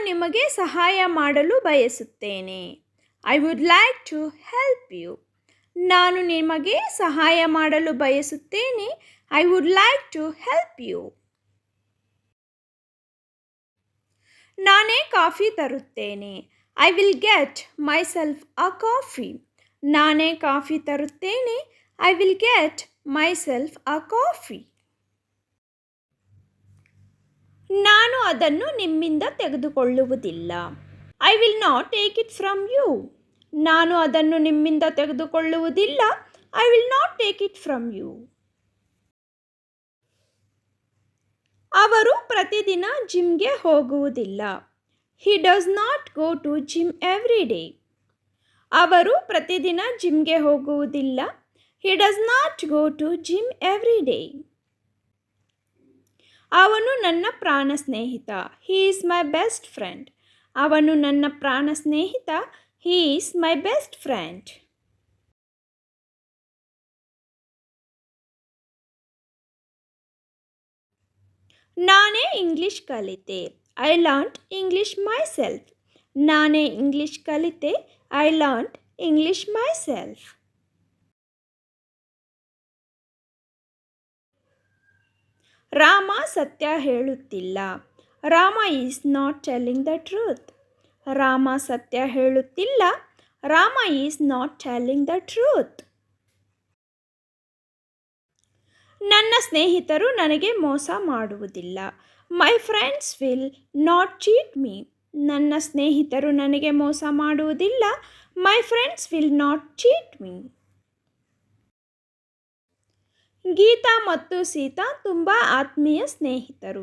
ನಿಮಗೆ ಸಹಾಯ ಮಾಡಲು ಬಯಸುತ್ತೇನೆ. I would like to help you. ನಾನು ನಿಮಗೆ ಸಹಾಯ ಮಾಡಲು ಬಯಸುತ್ತೇನೆ. I would like to help you. ನಾನೇ ಕಾಫಿ ತರುತ್ತೇನೆ. I will get myself a coffee. ನಾನೇ ಕಾಫಿ ತರುತ್ತೇನೆ. I will get myself a coffee. ನಾನು ಅದನ್ನು ನಿಮ್ಮಿಂದ ತೆಗೆದುಕೊಳ್ಳುವುದಿಲ್ಲ. I will not take it from you. ನಾನು ಅದನ್ನು ನಿಮ್ಮಿಂದ ತೆಗೆದುಕೊಳ್ಳುವುದಿಲ್ಲ. I will not take it from you. ಅವರು ಪ್ರತಿದಿನ ಜಿಮ್ಗೆ ಹೋಗುವುದಿಲ್ಲ. He does not go to gym every day. ಅವರು ಪ್ರತಿದಿನ ಜಿಮ್ಗೆ ಹೋಗುವುದಿಲ್ಲ. He does not go to gym every day. ಅವನು ನನ್ನ ಪ್ರಾಣ ಸ್ನೇಹಿತ. He is my best friend. ಅವನು ನನ್ನ ಪ್ರಾಣ ಸ್ನೇಹಿತ. He is my best friend. ನಾನೇ ಇಂಗ್ಲಿಷ್ ಕಲಿತೆ. I learned English myself. ನಾನೇ ಇಂಗ್ಲಿಷ್ ಕಲಿತೆ. I learned English myself. Rama ಸತ್ಯ ಹೇಳುತ್ತಿಲ್ಲ. Rama is not telling the truth. Rama ಸತ್ಯ ಹೇಳುತ್ತಿಲ್ಲ. Rama is not telling the truth. ನನ್ನ ಸ್ನೇಹಿತರು ನನಗೆ ಮೋಸ ಮಾಡುವುದಿಲ್ಲ. My friends will not cheat me. ನನ್ನ ಸ್ನೇಹಿತರು ನನಗೆ ಮೋಸ ಮಾಡುವುದಿಲ್ಲ. My friends will not cheat me. Geeta ಮತ್ತು ಸೀತಾ ತುಂಬ ಆತ್ಮೀಯ ಸ್ನೇಹಿತರು.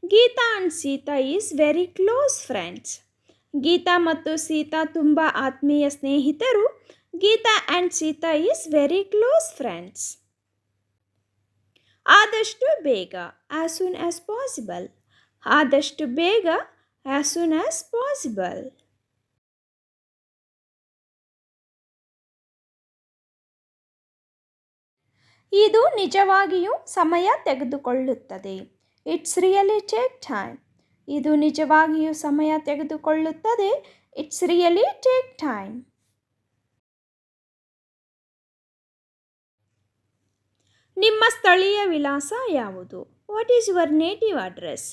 Geeta and Sita is very close friends. Geeta ಮತ್ತು ಸೀತಾ ತುಂಬ ಆತ್ಮೀಯ ಸ್ನೇಹಿತರು. Geeta and Sita is very close friends. ಆದಷ್ಟು ಬೇಗ. As soon as possible. ಆದಷ್ಟು ಬೇಗ. As soon as possible. ಇದು ನಿಜವಾಗಿಯೂ ಸಮಯ ತೆಗೆದುಕೊಳ್ಳುತ್ತದೆ. It's really take time. ಇದು ನಿಜವಾಗಿಯೂ ಸಮಯ ತೆಗೆದುಕೊಳ್ಳುತ್ತದೆ. It's really take time. ನಿಮ್ಮ ಸ್ಥಳೀಯ ವಿಳಾಸ ಯಾವುದು? What is your native address?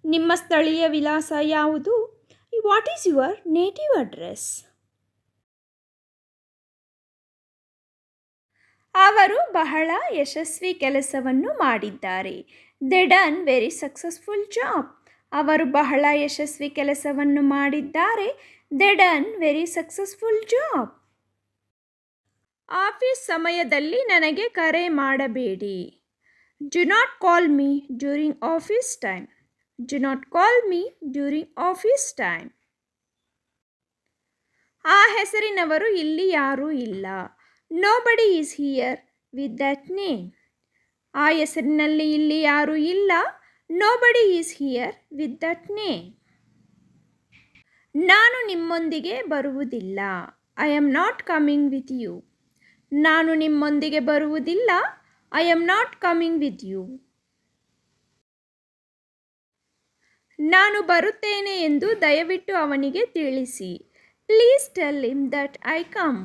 ನಿಮ್ಮ ಸ್ಥಳೀಯ ವಿಳಾಸ ಯಾವುದು? What is your native address? ಅವರು ಬಹಳ ಯಶಸ್ವಿ ಕೆಲಸವನ್ನು ಮಾಡಿದ್ದಾರೆ. They done very successful job. ಅವರು ಬಹಳ ಯಶಸ್ವಿ ಕೆಲಸವನ್ನು ಮಾಡಿದ್ದಾರೆ. They done very successful job. Office ಸಮಯದಲ್ಲಿ ನನಗೆ ಕರೆ ಮಾಡಬೇಡಿ. Do not call me during office time. Do not call me during office time. ಆ ಹೆಸರಿನವರು ಇಲ್ಲಿ ಯಾರೂ ಇಲ್ಲ. Nobody is here with that name. ಆ ಹೆಸರಿನಲ್ಲಿ ಇಲ್ಲಿ ಯಾರೂ ಇಲ್ಲ. Nobody is here with that name. ನಾನು ನಿಮ್ಮೊಂದಿಗೆ ಬರುವುದಿಲ್ಲ. I am not coming with you. ನಾನು ನಿಮ್ಮೊಂದಿಗೆ ಬರುವುದಿಲ್ಲ. I am not coming with you. ನಾನು ಬರುತ್ತೇನೆ ಎಂದು ದಯವಿಟ್ಟು ಅವನಿಗೆ ತಿಳಿಸಿ. Please tell him that I come.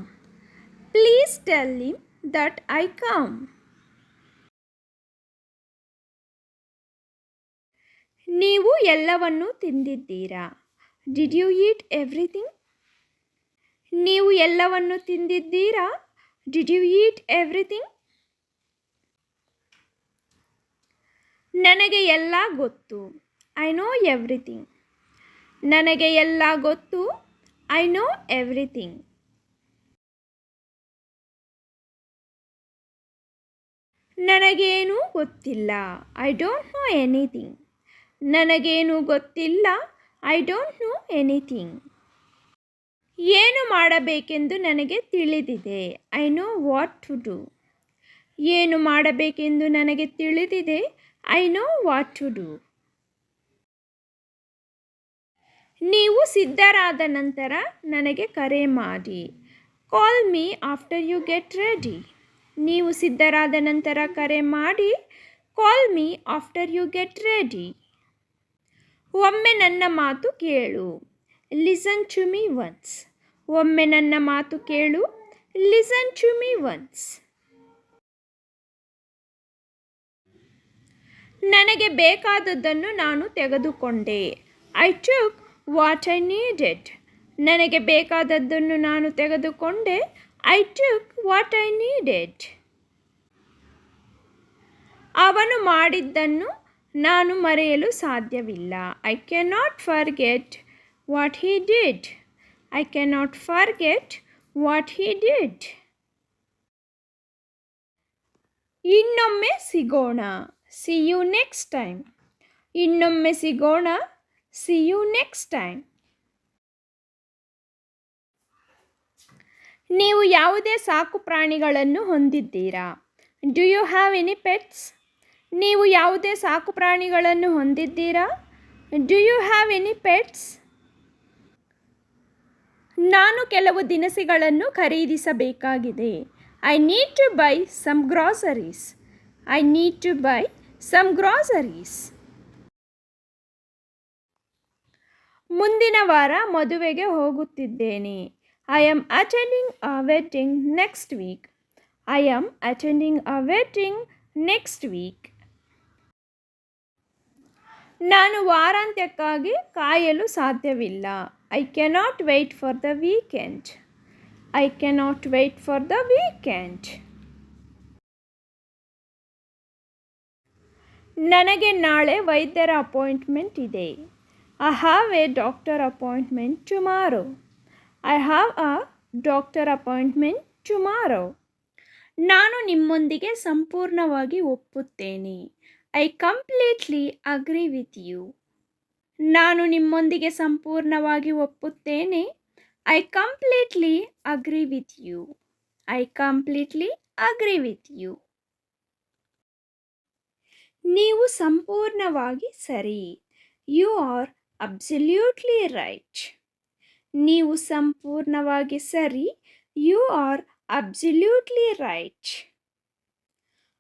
Please tell him that I come. ನೀವು ಎಲ್ಲವನ್ನೂ ತಿಂದಿದ್ದೀರಾ? Did you eat everything? ನೀವು ಎಲ್ಲವನ್ನೂ ತಿಂದಿದ್ದೀರಾ? Did you eat everything? ನನಗೆ ಎಲ್ಲ ಗೊತ್ತು. I know everything. ನನಗೆ ಎಲ್ಲ ಗೊತ್ತು. I know everything. ನನಗೇನೂ ಗೊತ್ತಿಲ್ಲ. I don't know anything. ನನಗೇನೂ ಗೊತ್ತಿಲ್ಲ. I don't know anything. ಏನು ಮಾಡಬೇಕೆಂದು ನನಗೆ ತಿಳಿದಿದೆ. I know what to do. ಏನು ಮಾಡಬೇಕೆಂದು ನನಗೆ ತಿಳಿದಿದೆ. I know what to do. ನೀವು ಸಿದ್ಧರಾದ ನಂತರ ನನಗೆ ಕರೆ ಮಾಡಿ. Call me after you get ready. ನೀವು ಸಿದ್ಧರಾದ ನಂತರ ಕರೆ ಮಾಡಿ. Call me after you get ready. ಒಮ್ಮೆ ನನ್ನ ಮಾತು ಕೇಳು. Listen to me once. ಒಮ್ಮೆ ನನ್ನ ಮಾತು ಕೇಳು. Listen to me once. ನನಗೆ ಬೇಕಾದದ್ದನ್ನು ನಾನು ತೆಗೆದುಕೊಂಡೆ. I took what I needed. ನನಗೆ ಬೇಕಾದದ್ದನ್ನು ನಾನು ತೆಗೆದುಕೊಂಡೆ. I took what I needed. ಅವನು ಮಾಡಿದ್ದನ್ನು ನಾನು ಮರೆಯಲು ಸಾಧ್ಯವಿಲ್ಲ. I cannot forget what he did. I cannot forget what he did. ಇನ್ನೊಮ್ಮೆ ಸಿಗೋಣ. See you next time. ಇನ್ನೊಮ್ಮೆ ಸಿಗೋಣ. See you next time. ನೀವು ಯಾವುದೇ ಸಾಕು ಪ್ರಾಣಿಗಳನ್ನು ಹೊಂದಿದ್ದೀರಾ? Do you have any pets? ನೀವು ಯಾವುದೇ ಸಾಕು ಪ್ರಾಣಿಗಳನ್ನು ಹೊಂದಿದ್ದೀರಾ? Do you have any pets? ನಾನು ಕೆಲವು ದಿನಸಿಗಳನ್ನು ಖರೀದಿಸಬೇಕಾಗಿದೆ. I need to buy some groceries. I need to buy some groceries. ಮುಂದಿನ ವಾರ ಮದುವೆಗೆ ಹೋಗುತ್ತಿದ್ದೇನೆ. I am attending a wedding next week. I am attending a wedding next week. ನಾನು ವಾರಾಂತ್ಯಕ್ಕಾಗಿ ಕಾಯಲು ಸಾಧ್ಯವಿಲ್ಲ. I cannot wait for the weekend. I cannot wait for the weekend. ನನಗೆ ನಾಳೆ ವೈದ್ಯರ ಅಪಾಯಿಂಟ್ಮೆಂಟ್ ಇದೆ. I have a doctor appointment tomorrow. I have a doctor appointment tomorrow. ನಾನು ನಿಮ್ಮೊಂದಿಗೆ ಸಂಪೂರ್ಣವಾಗಿ ಒಪ್ಪುತ್ತೇನೆ. I completely agree with you. ನಾನು ನಿಮ್ಮೊಂದಿಗೆ ಸಂಪೂರ್ಣವಾಗಿ ಒಪ್ಪುತ್ತೇನೆ. I completely agree with you. I completely agree with you. ನೀವು ಸಂಪೂರ್ಣವಾಗಿ ಸರಿ. You are absolutely right. ನೀವು ಸಂಪೂರ್ಣವಾಗಿ ಸರಿ. You are absolutely right.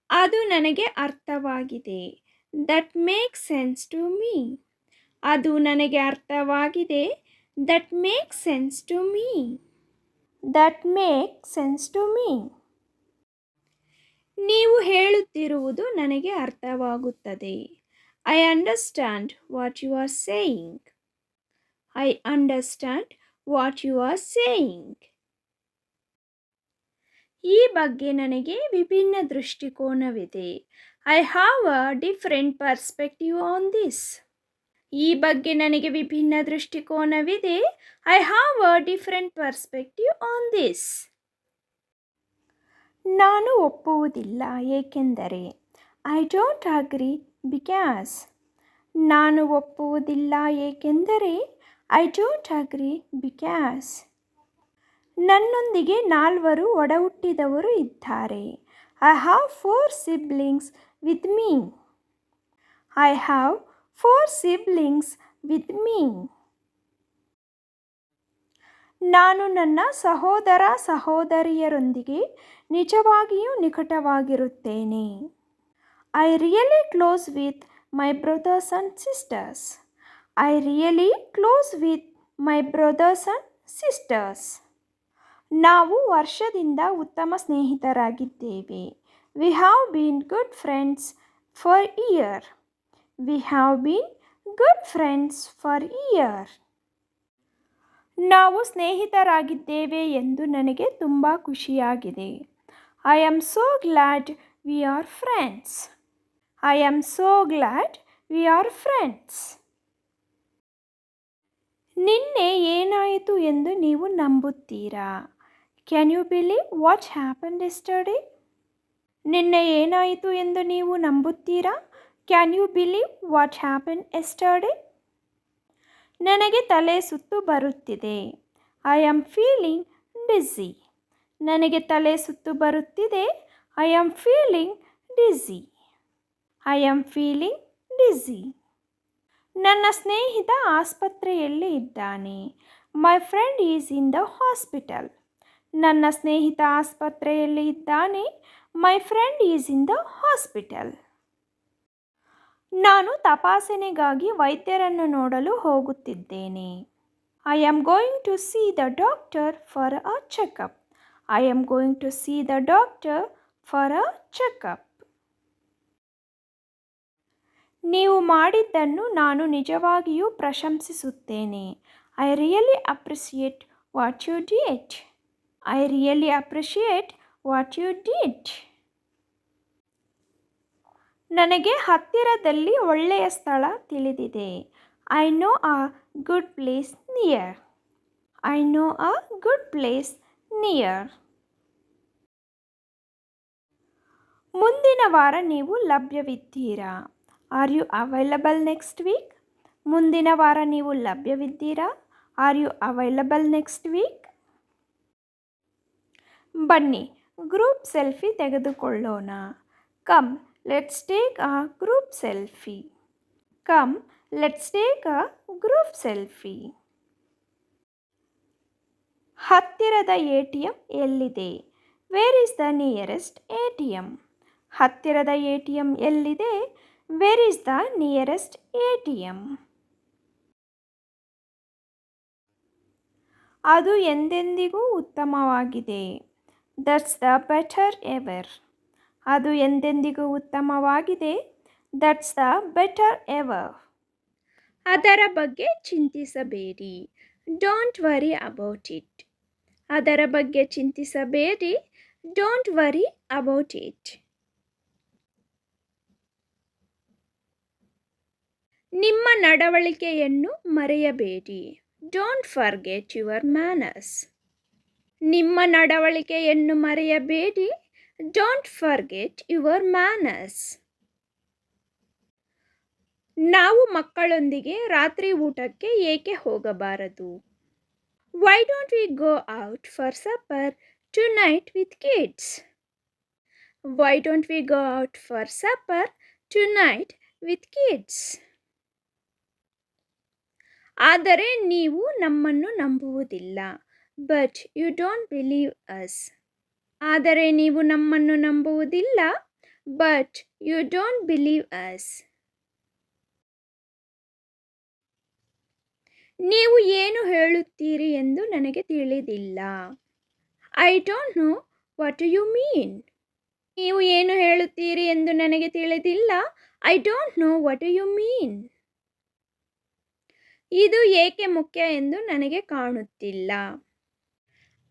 ಅದು ನನಗೆ ಅರ್ಥವಾಗಿದೆ. That makes sense to me. ಅದು ನನಗೆ ಅರ್ಥವಾಗಿದೆ. That makes sense to me. That makes sense to me. ನೀವು ಹೇಳುತ್ತಿರುವುದು ನನಗೆ ಅರ್ಥವಾಗುತ್ತದೆ. I understand what you are saying. I understand what you are saying. ಈ ಬಗ್ಗೆ ನನಗೆ ವಿಭಿನ್ನ ದೃಷ್ಟಿಕೋನವಿದೆ. I have a different perspective on this. ಈ ಬಗ್ಗೆ ನನಗೆ ವಿಭಿನ್ನ ದೃಷ್ಟಿಕೋನವಿದೆ. I have a different perspective on this. ನಾನು ಒಪ್ಪುವುದಿಲ್ಲ ಏಕೆಂದರೆ. I don't agree because. ನಾನು ಒಪ್ಪುವುದಿಲ್ಲ ಏಕೆಂದರೆ. I don't agree because. ನನ್ನೊಂದಿಗೆ 4 ಒಡಹುಟ್ಟಿದವರು ಇದ್ದಾರೆ. I have 4 siblings with me. I have 4 siblings with me. ನಾನು ನನ್ನ ಸಹೋದರ ಸಹೋದರಿಯರೊಂದಿಗೆ ನಿಜವಾಗಿಯೂ ನಿಕಟವಾಗಿರುತ್ತೇನೆ. I really close with my brothers and sisters. I really close with my brothers and sisters. ನಾವು ವರ್ಷದಿಂದ ಉತ್ತಮ ಸ್ನೇಹಿತರಾಗಿದ್ದೇವೆ. We have been good friends for year. We have been good friends for year. ನಾವು ಸ್ನೇಹಿತರಾಗಿದ್ದೇವೆ ಎಂದು ನನಗೆ ತುಂಬ ಖುಷಿಯಾಗಿದೆ. I am so glad we are friends. I am so glad we are friends. ನಿನ್ನೆ ಏನಾಯಿತು ಎಂದು ನೀವು ನಂಬುತ್ತೀರಾ? Can you believe what happened yesterday? ನಿನ್ನೆ ಏನಾಯಿತು ಎಂದು ನೀವು ನಂಬುತ್ತೀರಾ? Can you believe what happened yesterday? ನನಗೆ ತಲೆ ಸುತ್ತು ಬರುತ್ತಿದೆ. I am feeling dizzy. ನನಗೆ ತಲೆ ಸುತ್ತು ಬರುತ್ತಿದೆ. I am feeling dizzy. I am feeling dizzy. ನನ್ನ ಸ್ನೇಹಿತ ಆಸ್ಪತ್ರೆಯಲ್ಲಿ ಇದ್ದಾನೆ. My friend is in the hospital. ನನ್ನ ಸ್ನೇಹಿತ ಆಸ್ಪತ್ರೆಯಲ್ಲಿ ಇದ್ದಾನೆ. My friend is in the hospital. ನಾನು ತಪಾಸಣೆಗಾಗಿ ವೈದ್ಯರನ್ನು ನೋಡಲು ಹೋಗುತ್ತಿದ್ದೇನೆ. I am going to see the doctor for a checkup. I am going to see the doctor for a checkup. ನೀವು ಮಾಡಿದ್ದನ್ನು ನಾನು ನಿಜವಾಗಿಯೂ ಪ್ರಶಂಸಿಸುತ್ತೇನೆ. I really appreciate what you did. I really appreciate what you did. ನನಗೆ ಹತ್ತಿರದಲ್ಲಿ ಒಳ್ಳೆಯ ಸ್ಥಳ ತಿಳಿದಿದೆ. I know a good place near. I know a good place near. ಮುಂದಿನ ವಾರ ನೀವು ಲಭ್ಯವಿದ್ದೀರಾ? Are you available next week? ಮುಂದಿನ ವಾರ ನೀವು ಲಭ್ಯವಿದ್ದೀರಾ? Are you available next week? ಬನ್ನಿ ಗ್ರೂಪ್ ಸೆಲ್ಫಿ ತೆಗೆದುಕೊಳ್ಳೋಣ. Come let's take a group selfie. Come let's take a group selfie. ಹತ್ತಿರದ ATM ಎಲ್ಲಿದೆ? Where is the nearest ATM? ಹತ್ತಿರದ ATM ಎಲ್ಲಿದೆ? Where is the nearest ATM? ಅದು ಎಂದೆಂದಿಗೂ ಉತ್ತಮವಾಗಿದೆ. That's the better ever. ಅದು ಎಂದೆಂದಿಗೂ ಉತ್ತಮವಾಗಿದೆ. That's the better ever. ಅದರ ಬಗ್ಗೆ ಚಿಂತಿಸಬೇಡಿ. Don't worry about it. ಅದರ ಬಗ್ಗೆ ಚಿಂತಿಸಬೇಡಿ. Don't worry about it. ನಿಮ್ಮ ನಡವಳಿಕೆಯನ್ನು ಮರೆಯಬೇಡಿ. Don't forget your manners. ನಿಮ್ಮ ನಡವಳಿಕೆಯನ್ನು ಮರೆಯಬೇಡಿ. Don't forget your manners. ನಾವು ಮಕ್ಕಳೊಂದಿಗೆ ರಾತ್ರಿ ಊಟಕ್ಕೆ ಏಕೆ ಹೋಗಬಾರದು? Why don't we go out for supper tonight with kids? Why don't we go out for supper tonight with kids? ಆದರೆ ನೀವು ನಮ್ಮನ್ನು ನಂಬುವುದಿಲ್ಲ. But you don't believe us. ಆದರೆ ನೀವು ನಮ್ಮನ್ನು ನಂಬುವುದಿಲ್ಲ. But you don't believe us. ನೀವು ಏನು ಹೇಳುತ್ತೀರಿ ಎಂದು ನನಗೆ ತಿಳಿದಿಲ್ಲ. I don't know what you mean. ನೀವು ಏನು ಹೇಳುತ್ತೀರಿ ಎಂದು ನನಗೆ ತಿಳಿದಿಲ್ಲ. I don't know what you mean. ಇದು ಏಕೆ ಮುಖ್ಯ ಎಂದು ನನಗೆ ಕಾಣುತ್ತಿಲ್ಲ.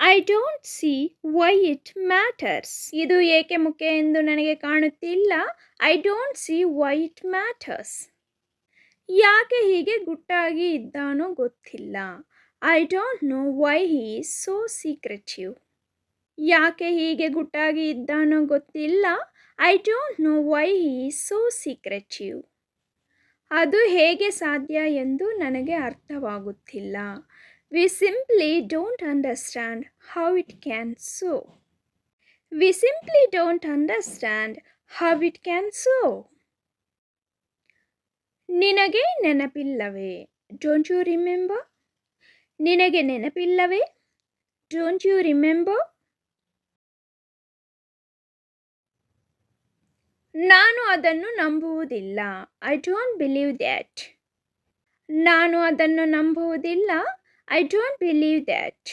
I don't see why it matters. ಇದು ಏಕೆ ಮುಖ್ಯ ಎಂದು ನನಗೆ ಕಾಣುತ್ತಿಲ್ಲ. I don't see why it matters. ಯಾಕೆ ಹೀಗೆ ಗುಟ್ಟಾಗಿ ಇದ್ದಾನೋ ಗೊತ್ತಿಲ್ಲ. I don't know why he is so secretive. ಯಾಕೆ ಹೀಗೆ ಗುಟ್ಟಾಗಿ ಇದ್ದಾನೋ ಗೊತ್ತಿಲ್ಲ. I don't know why he is so secretive. ಅದು ಹೇಗೆ ಸಾಧ್ಯ ಎಂದು ನನಗೆ ಅರ್ಥವಾಗುತ್ತಿಲ್ಲ. We simply don't understand how it can so. We simply don't understand how it can so. ನಿನಗೆ ನೆನಪಿಲ್ಲವೇ? Don't you remember? ನಿನಗೆ ನೆನಪಿಲ್ಲವೇ? Don't you remember? ನಾನು ಅದನ್ನು ನಂಬುವುದಿಲ್ಲ. I don't believe that. ನಾನು ಅದನ್ನು ನಂಬುವುದಿಲ್ಲ. I don't believe that.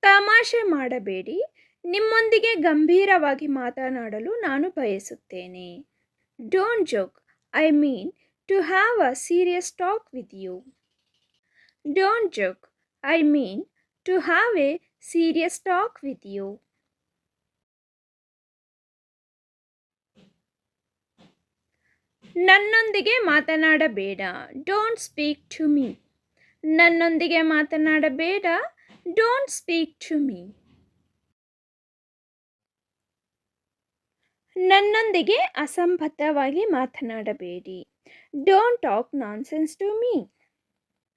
ತಮಾಷೆ ಮಾಡಬೇಡಿ. ನಿಮ್ಮೊಂದಿಗೆ ಗಂಭೀರವಾಗಿ ಮಾತನಾಡಲು ನಾನು ಬಯಸುತ್ತೇನೆ. Don't joke. I mean to have a serious talk with you. Don't joke. I mean to have a serious talk with you. ನನ್ನೊಂದಿಗೆ ಮಾತನಾಡಬೇಡ. Don't speak to me. ನನ್ನೊಂದಿಗೆ ಮಾತನಾಡಬೇಡ. Don't speak to me. ನನ್ನೊಂದಿಗೆ ಅಸಂಬದ್ಧವಾಗಿ ಮಾತನಾಡಬೇಡಿ. Don't talk nonsense to me.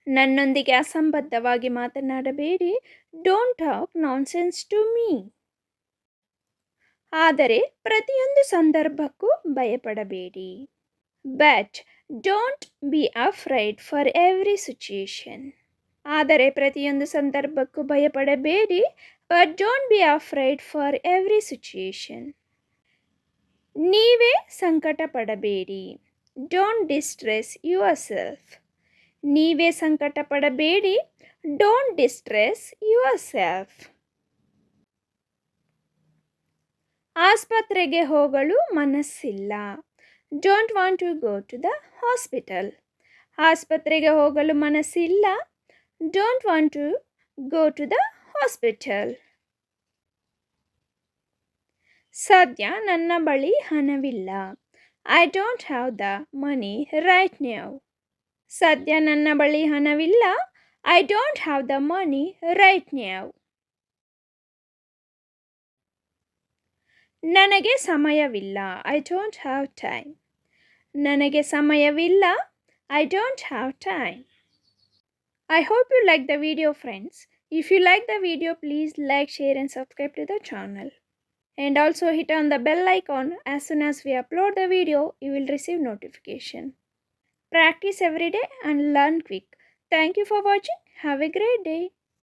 ನನ್ನೊಂದಿಗೆ ಅಸಂಬದ್ಧವಾಗಿ ಮಾತನಾಡಬೇಡಿ. Don't talk nonsense to me. ಆದರೆ ಪ್ರತಿಯೊಂದು ಸಂದರ್ಭಕ್ಕೂ ಭಯಪಡಬೇಡಿ. But don't be afraid for every situation. ಆದರೆ ಪ್ರತಿಯೊಂದು ಸಂದರ್ಭಕ್ಕೂ ಭಯಪಡಬೇಡಿ. But don't be afraid for every situation. ನೀವೇ ಸಂಕಟ ಪಡಬೇಡಿ. Don't distress yourself. ನೀವೇ ಸಂಕಟ ಪಡಬೇಡಿ. Don't distress yourself. ಆಸ್ಪತ್ರೆಗೆ ಹೋಗಲು ಮನಸ್ಸಿಲ್ಲ. Don't want to go to the hospital. ಆಸ್ಪತ್ರೆಗೆ ಹೋಗಲು ಮನಸ್ಸಿಲ್ಲ. Don't want to go to the hospital. ಸದ್ಯ ನನ್ನ ಬಳಿ ಹಣವಿಲ್ಲ. I don't have the money right now. ಸದ್ಯ ನನ್ನ ಬಳಿ ಹಣವಿಲ್ಲ. I don't have the money right now. ನನಗೆ ಸಮಯವಿಲ್ಲ. I don't have time. ನನಗೆ ಸಮಯವಿಲ್ಲ. I don't have time. I hope you like the video, friends. If you like the video, please like, share and subscribe to the channel. And also hit on the bell icon. As soon as we upload the video, you will receive notification. Practice every day and learn quick. Thank you for watching. Have a great day.